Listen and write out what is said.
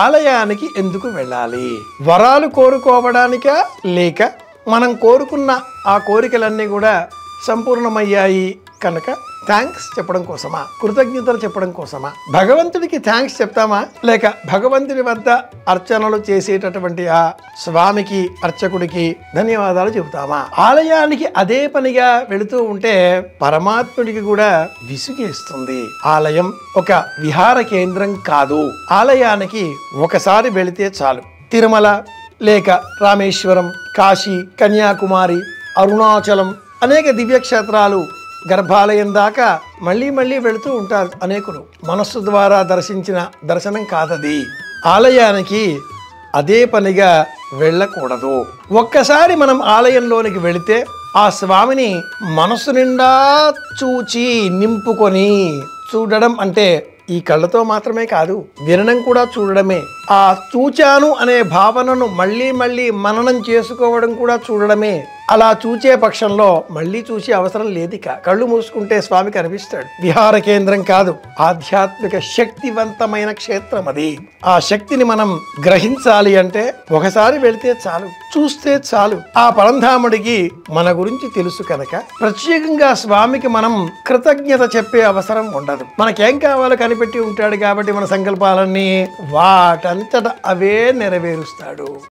ఆలయానికి ఎందుకు వెళ్ళాలి? వరాలు కోరుకోవడానికా, లేక మనం కోరుకున్న ఆ కోరికలన్నీ కూడా సంపూర్ణమయ్యాయి కనుక థ్యాంక్స్ చెప్పడం కోసమా, కృతజ్ఞతలు చెప్పడం కోసమా? భగవంతుడికి థ్యాంక్స్ చెప్తామా, లేక భగవంతుడి వద్ద అర్చనలు చేసేటటువంటి ఆ స్వామికి, అర్చకుడికి ధన్యవాదాలు చెబుతామా? ఆలయానికి అదే పనిగా వెళుతూ ఉంటే పరమాత్ముడికి కూడా విసుగేస్తుంది. ఆలయం ఒక విహార కేంద్రం కాదు. ఆలయానికి ఒకసారి వెళితే చాలు. తిరుమల, లేక రామేశ్వరం, కాశీ, కన్యాకుమారి, అరుణాచలం అనేక దివ్యక్షేత్రాలు, గర్భాలయం దాకా మళ్ళీ మళ్ళీ వెళుతూ ఉంటారు అనేకులు. మనస్సు ద్వారా దర్శించిన దర్శనం కాదది. ఆలయానికి అదే పనిగా వెళ్ళకూడదు. ఒక్కసారి మనం ఆలయంలోనికి వెళితే ఆ స్వామిని మనసు నిండా చూచి నింపుకొని చూడడం అంటే ఈ కళ్ళతో మాత్రమే కాదు, వినడం కూడా చూడడమే. ఆ చూచాను అనే భావనను మళ్ళీ మళ్ళీ మననం చేసుకోవడం కూడా చూడడమే. అలా చూచే పక్షంలో మళ్ళీ చూసే అవసరం లేదిక. కళ్ళు మూసుకుంటే స్వామి కనిపిస్తాడు. విహార కేంద్రం కాదు, ఆధ్యాత్మిక శక్తివంతమైన క్షేత్రం అది. ఆ శక్తిని మనం గ్రహించాలి అంటే ఒకసారి వెళితే చాలు, చూస్తే చాలు. ఆ పరంధాముడికి మన గురించి తెలుసు కనుక ప్రత్యేకంగా స్వామికి మనం కృతజ్ఞత చెప్పే అవసరం ఉండదు. మనకేం కావాలో కనిపెట్టి ఉంటాడు కాబట్టి మన సంకల్పాలన్నీ వాటంతట అవే నెరవేరుస్తాడు.